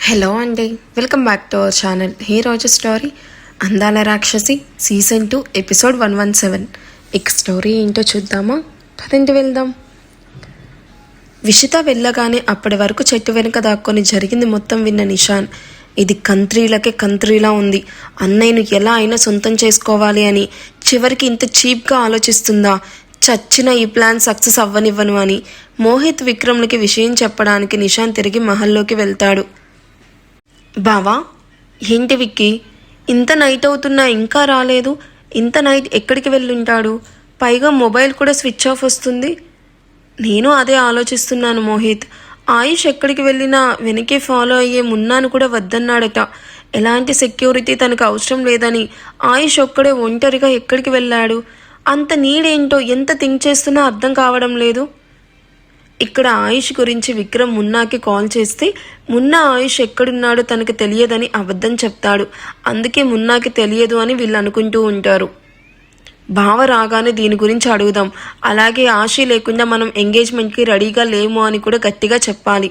Hello అండి, welcome back to our channel. ఈ రోజు స్టోరీ అందాల రాక్షసి సీజన్ 2 ఎపిసోడ్ 117. ఇక స్టోరీ ఏంటో చూద్దామా? పదండి వెళ్దాం. విషిత వెళ్ళగానే అప్పటి వరకు చెట్టు వెనుక దాక్కొని జరిగింది మొత్తం విన్న నిషాన్, ఇది కంత్రీలా ఉంది. అన్నయ్యను ఎలా అయినా సొంతం చేసుకోవాలి అని చివరికి ఇంత చీప్గా ఆలోచిస్తుందా? చచ్చిన ఈ ప్లాన్ సక్సెస్ అవ్వనివ్వను అని మోహిత్ విక్రమ్లకి విషయం చెప్పడానికి నిషాన్ తిరిగి మహల్లోకి వెళ్తాడు. బావా, ఏంటి విక్కీ, ఇంత నైట్ అవుతున్నా ఇంకా రాలేదు? ఇంత నైట్ ఎక్కడికి వెళ్ళుంటాడు? పైగా మొబైల్ కూడా స్విచ్ ఆఫ్ వస్తుంది. నేను అదే ఆలోచిస్తున్నాను మోహిత్. ఆయుష్ ఎక్కడికి వెళ్ళినా వెనకే ఫాలో అయ్యే మున్నాను కూడా వద్దన్నాడట. ఎలాంటి సెక్యూరిటీ తనకు అవసరం లేదని ఆయుష్ ఒక్కడే ఒంటరిగా ఎక్కడికి వెళ్ళాడు? అంత నీడేంటో ఎంత థింక్ చేస్తున్నా అర్థం కావడం లేదు. ఇక్కడ ఆయుష్ గురించి విక్రమ్ మున్నాకి కాల్ చేస్తే మున్నా ఆయుష్ ఎక్కడున్నాడో తనకు తెలియదని అబద్ధం చెప్తాడు. అందుకే మున్నాకి తెలియదు అని వీళ్ళు అనుకుంటూ ఉంటారు. బావ రాగానే దీని గురించి అడుగుదాం. అలాగే ఆశి లేకుండా మనం ఎంగేజ్మెంట్కి రెడీగా లేము అని కూడా గట్టిగా చెప్పాలి.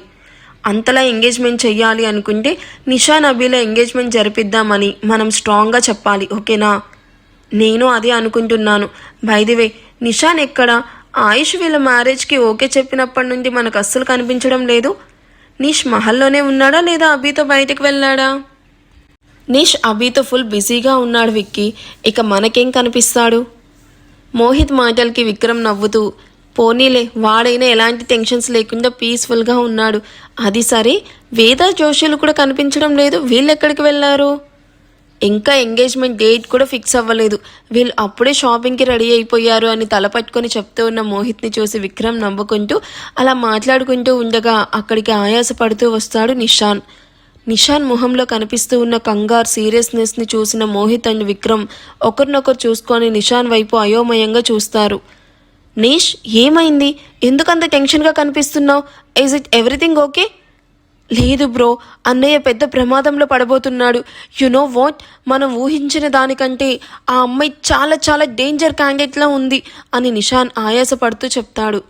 అంతలా ఎంగేజ్మెంట్ చెయ్యాలి అనుకుంటే నిషాన్ అభిల ఎంగేజ్మెంట్ జరిపిద్దామని మనం స్ట్రాంగ్గా చెప్పాలి. ఓకేనా? నేను అదే అనుకుంటున్నాను. బై ది వే, నిషాన్ ఎక్కడా? ఆయుష్ వీళ్ళ మ్యారేజ్కి ఓకే చెప్పినప్పటి నుండి మనకు అస్సలు కనిపించడం లేదు. నీష్ మహల్లోనే ఉన్నాడా లేదా అభితో బయటకు వెళ్ళాడా? నీష్ అభితో ఫుల్ బిజీగా ఉన్నాడు విక్కీ. ఇక మనకేం కనిపిస్తాడు? మోహిత్ మాటలకి విక్రమ్ నవ్వుతూ, పోనీలే, వాడైనా ఎలాంటి టెన్షన్స్ లేకుండా పీస్ఫుల్గా ఉన్నాడు. అది సరే, వేద జోషులు కూడా కనిపించడం లేదు. వీళ్ళు ఎక్కడికి వెళ్ళారు? ఇంకా ఎంగేజ్మెంట్ డేట్ కూడా ఫిక్స్ అవ్వలేదు. వీళ్ళు అప్పుడే షాపింగ్కి రెడీ అయిపోయారు అని తలపట్టుకొని చెప్తూ ఉన్న మోహిత్ని చూసి విక్రమ్ నవ్వుకుంటూ అలా మాట్లాడుకుంటూ ఉండగా అక్కడికి ఆయాసపడుతూ వస్తాడు నిషాన్. నిషాన్ మొహంలో కనిపిస్తూ ఉన్న కంగారు సీరియస్నెస్ని చూసిన మోహిత్ అండ్ విక్రమ్ ఒకరినొకరు చూసుకొని నిషాన్ వైపు అయోమయంగా చూస్తారు. నీష్, ఏమైంది? ఎందుకంత టెన్షన్గా కనిపిస్తున్నావు? Is it everything okay? లేదు బ్రో, అన్నయ్య పెద్ద ప్రమాదంలో పడబోతున్నాడు. యు నో వాట్, మనం ఊహించిన దానికంటే ఆ అమ్మాయి చాలా చాలా డేంజర్ క్యాండిడేట్లా ఉంది అని నిషాన్ ఆయాసపడుతూ చెప్తాడు.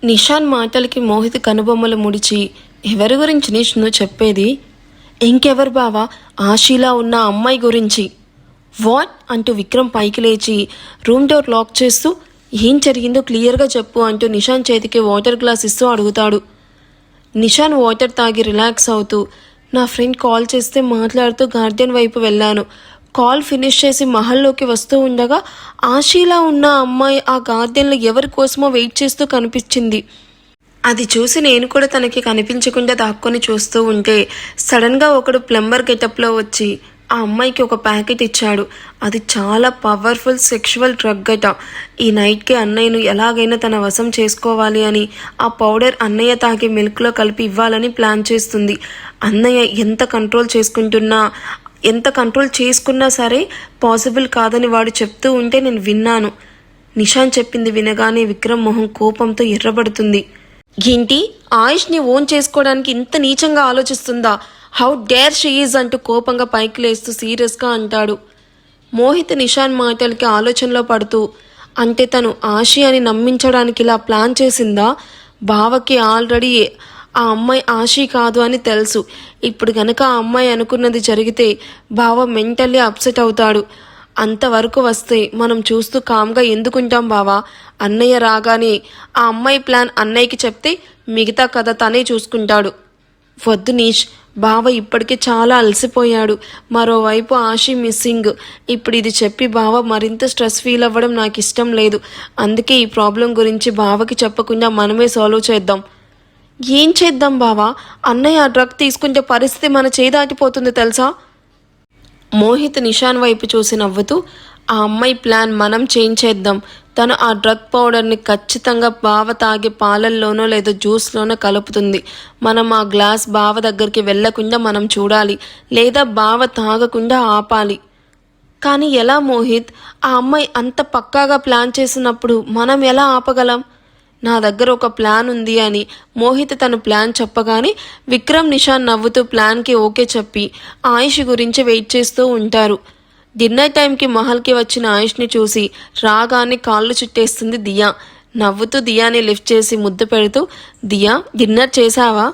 నిషాన్ మాటలకి మోహిత్ కనుబొమ్మలు ముడిచి, ఎవరి గురించి నిష్ నువ్వు చెప్పేది? ఇంకెవరు బావా, ఆశీలా ఉన్న అమ్మాయి గురించి. వాట్ అంటూ విక్రమ్ పైకి లేచి రూమ్ డోర్ లాక్ చేస్తూ, ఏం జరిగిందో క్లియర్గా చెప్పు అంటూ నిషాన్ చేతికి వాటర్ గ్లాస్ ఇస్తూ అడుగుతాడు. నిషాన్ వాటర్ తాగి రిలాక్స్ అవుతూ, నా ఫ్రెండ్ కాల్ చేస్తే మాట్లాడుతూ గార్డెన్ వైపు వెళ్ళాను. కాల్ ఫినిష్ చేసి మహల్లోకి వస్తూ ఉండగా ఆశీలా ఉన్న అమ్మాయి ఆ గార్డెన్లో ఎవరి కోసమో వెయిట్ చేస్తూ కనిపించింది. అది చూసి నేను కూడా తనకి కనిపించకుండా దాక్కొని చూస్తూ ఉంటే సడన్గా ఒకడు ప్లంబర్ గెటప్లో వచ్చి ఆ అమ్మాయికి ఒక ప్యాకెట్ ఇచ్చాడు. అది చాలా పవర్ఫుల్ సెక్షువల్ డ్రగ్ అట. ఈ నైట్కి అన్నయ్యను ఎలాగైనా తన వశం చేసుకోవాలి అని ఆ పౌడర్ అన్నయ్య తాగే మిల్క్లో కలిపి ఇవ్వాలని ప్లాన్ చేస్తుంది. అన్నయ్య ఎంత కంట్రోల్ చేసుకున్నా సరే పాసిబుల్ కాదని వాడు చెప్తూ ఉంటే నేను విన్నాను. నిషాన్ చెప్పింది వినగానే విక్రమ్ మొహం కోపంతో ఎర్రబడుతుంది. ఏంటి, ఆయుష్ని ఓన్ చేసుకోవడానికి ఇంత నీచంగా ఆలోచిస్తుందా? హౌ డేర్ షీ ఈజ్ అంటూ కోపంగా పైకి లేస్తూ సీరియస్గా అంటాడు. మోహిత్ నిషాన్ మాటలకి ఆలోచనలో పడుతూ, అంటే తను ఆశి అని నమ్మించడానికి ఇలా ప్లాన్ చేసిందా? బావకి ఆల్రెడీ ఆ అమ్మాయి ఆశి కాదు అని తెలుసు. ఇప్పుడు గనక ఆ అమ్మాయి అనుకున్నది జరిగితే బావ మెంటల్లీ అప్సెట్ అవుతాడు. అంతవరకు వస్తే మనం చూస్తూ కామ్గా ఎందుకుంటాం బావా? అన్నయ్య రాగానే ఆ అమ్మాయి ప్లాన్ అన్నయ్యకి చెప్తే మిగతా కథ తనే చూసుకుంటాడు. వద్దు నీష్, బావ ఇప్పటికే చాలా అలసిపోయాడు. మరోవైపు ఆశి మిస్సింగ్. ఇప్పుడు ఇది చెప్పి బావ మరింత స్ట్రెస్ ఫీల్ అవ్వడం నాకు ఇష్టం లేదు. అందుకే ఈ ప్రాబ్లం గురించి బావకి చెప్పకుండా మనమే సాల్వ్ చేద్దాం. ఏం చేద్దాం బావా? అన్నయ్య ఆ డ్రగ్ తీసుకుంటే పరిస్థితి మన చేయి దాటిపోతుంది తెలుసా? మోహిత్ నిషాన్ వైపు చూసి నవ్వుతూ, ఆ అమ్మాయి ప్లాన్ మనం చేంజ్ చేద్దాం. తను ఆ డ్రగ్ పౌడర్ని ఖచ్చితంగా బావ తాగే పాలల్లోనో లేదా జ్యూస్లోనో కలుపుతుంది. మనం ఆ గ్లాస్ బావ దగ్గరికి వెళ్లకుండా మనం చూడాలి, లేదా బావ తాగకుండా ఆపాలి. కానీ ఎలా మోహిత్? ఆ అమ్మాయి అంత పక్కాగా ప్లాన్ చేసినప్పుడు మనం ఎలా ఆపగలం? నా దగ్గర ఒక ప్లాన్ ఉంది అని మోహిత్ తను ప్లాన్ చెప్పగానే విక్రమ్ నిషాన్ నవ్వుతూ ప్లాన్కి ఓకే చెప్పి ఆయుష్ గురించి వెయిట్ చేస్తూ ఉంటారు. డిన్నర్ టైంకి మహల్కి వచ్చిన ఆయుష్ని చూసి రాగానే కాళ్ళు చుట్టేస్తుంది దియా. నవ్వుతూ దియాని లిఫ్ట్ చేసి ముద్దు పెడుతూ, దియా, డిన్నర్ చేశావా?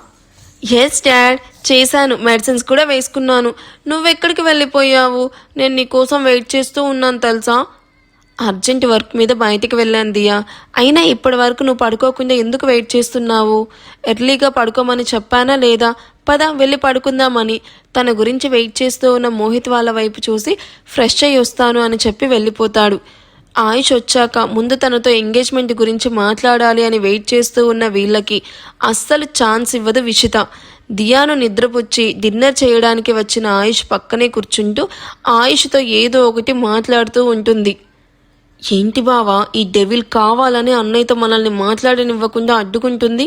ఎస్ డాడ్, చేశాను. మెడిసిన్స్ కూడా వేసుకున్నాను. నువ్వెక్కడికి వెళ్ళిపోయావు? నేను నీకోసం వెయిట్ చేస్తూ ఉన్నాను తెలుసా. అర్జెంట్ వర్క్ మీద బయటికి వెళ్ళాను దియా. అయినా ఇప్పటి వరకు నువ్వు పడుకోకుండా ఎందుకు వెయిట్ చేస్తున్నావు? ఎర్లీగా పడుకోమని చెప్పానా లేదా? పద వెళ్ళి పడుకుందామని. తన గురించి వెయిట్ చేస్తూ ఉన్న మోహిత్ వాళ్ళ వైపు చూసి ఫ్రెష్ అయ్యి వస్తాను అని చెప్పి వెళ్ళిపోతాడు. ఆయుష్ వచ్చాక ముందు తనతో ఎంగేజ్మెంట్ గురించి మాట్లాడాలి అని వెయిట్ చేస్తూ ఉన్న వీళ్ళకి అస్సలు ఛాన్స్ ఇవ్వదు విషిత. దియాను నిద్రపుచ్చి డిన్నర్ చేయడానికి వచ్చిన ఆయుష్ పక్కనే కూర్చుంటూ ఆయుష్తో ఏదో ఒకటి మాట్లాడుతూ ఉంటుంది. ఏంటి బావా, ఈ డెవిల్ కావాలని అన్నయ్యతో మనల్ని మాట్లాడనివ్వకుండా అడ్డుకుంటుంది?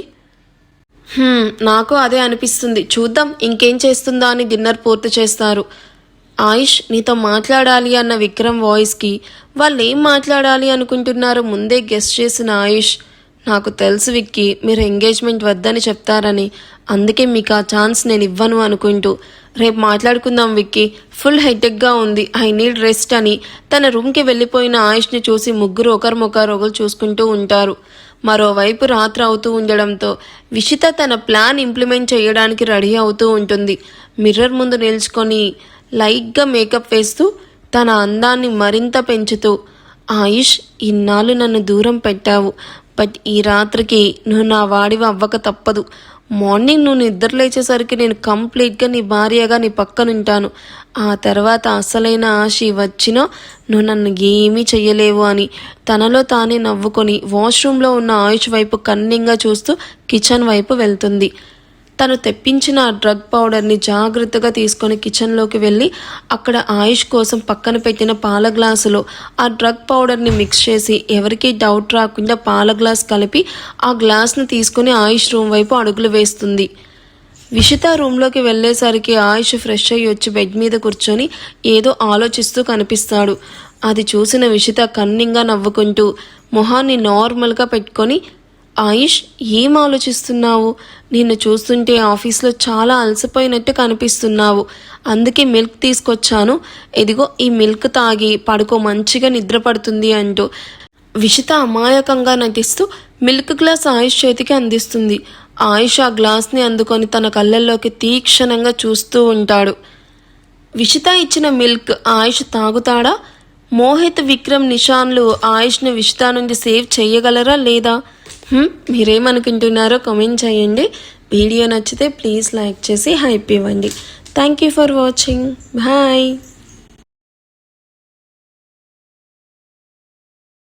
నాకు అదే అనిపిస్తుంది. చూద్దాం ఇంకేం చేస్తుందా అని డిన్నర్ పూర్తి చేస్తారు. ఆయుష్ నీతో మాట్లాడాలి అన్న విక్రమ్ వాయిస్కి వాళ్ళు ఏం మాట్లాడాలి అనుకుంటున్నారో ముందే గెస్ట్ చేసిన ఆయుష్, నాకు తెలుసు విక్కీ మీరు ఎంగేజ్మెంట్ వద్దని చెప్తారని, అందుకే మీకు ఆ ఛాన్స్ నేను ఇవ్వను అనుకుంటూ, రేపు మాట్లాడుకుందాం విక్కీ, ఫుల్ హెడేక్గా ఉంది, ఐ నీడ్ రెస్ట్ అని తన రూమ్కి వెళ్ళిపోయిన ఆయుష్ని చూసి ముగ్గురు ఒకరు చూసుకుంటూ ఉంటారు. మరోవైపు రాత్రి అవుతూ ఉండడంతో విషిత తన ప్లాన్ ఇంప్లిమెంట్ చేయడానికి రెడీ అవుతూ ఉంటుంది. మిర్రర్ ముందు నిల్చుకొని లైట్గా మేకప్ వేస్తూ తన అందాన్ని మరింత పెంచుతూ, ఆయుష్ ఇన్నాళ్ళు నన్ను దూరం పెట్టావు, బట్ ఈ రాత్రికి నువ్వు నా వాడివి అవ్వక తప్పదు. మార్నింగ్ నువ్వు నిద్ర లేచేసరికి నేను కంప్లీట్గా నీ భార్యగా నీ పక్కనుంటాను. ఆ తర్వాత అసలైన ఆశ వచ్చినా నువ్వు నన్ను ఏమీ చెయ్యలేవు అని తనలో తానే నవ్వుకొని వాష్రూమ్లో ఉన్న ఆయుష్ వైపు కన్నింగా చూస్తూ కిచెన్ వైపు వెళ్తుంది. తను తెప్పించిన ఆ డ్రగ్ పౌడర్ని జాగ్రత్తగా తీసుకొని కిచెన్లోకి వెళ్ళి అక్కడ ఆయుష్ కోసం పక్కన పెట్టిన పాల గ్లాసులో ఆ డ్రగ్ పౌడర్ని మిక్స్ చేసి ఎవరికీ డౌట్ రాకుండా పాల గ్లాస్ కలిపి ఆ గ్లాస్ని తీసుకొని ఆయుష్ రూమ్ వైపు అడుగులు వేస్తుంది. విషిత రూమ్లోకి వెళ్ళేసరికి ఆయుష్ ఫ్రెష్ అయ్యి వచ్చి బెడ్ మీద కూర్చొని ఏదో ఆలోచిస్తూ కనిపిస్తాడు. అది చూసిన విషిత కన్నింగా నవ్వుకుంటూ మొహాన్ని నార్మల్గా పెట్టుకొని, ఆయుష్ ఏం ఆలోచిస్తున్నావు? నిన్ను చూస్తుంటే ఆఫీస్లో చాలా అలసిపోయినట్టు కనిపిస్తున్నావు, అందుకే మిల్క్ తీసుకొచ్చాను, ఇదిగో ఈ మిల్క్ తాగి పడుకో, మంచిగా నిద్ర పడుతుంది అంటూ విషిత అమాయకంగా నటిస్తూ మిల్క్ గ్లాస్ ఆయుష్ చేతికి అందిస్తుంది. ఆయుష్ ఆ గ్లాస్ని అందుకొని తన కళ్ళల్లోకి తీక్షణంగా చూస్తూ ఉంటాడు. విషిత ఇచ్చిన మిల్క్ ఆయుష్ తాగుతాడా? మోహిత్, విక్రమ్, నిషాన్లు ఆయుష్ను విషిత నుండి సేవ్ చేయగలరా లేదా? మీరేమనుకుంటున్నారో కామెంట్ చేయండి. వీడియో నచ్చితే ప్లీజ్ లైక్ చేసి హైప్ ఇవ్వండి. Thank you for watching. Bye.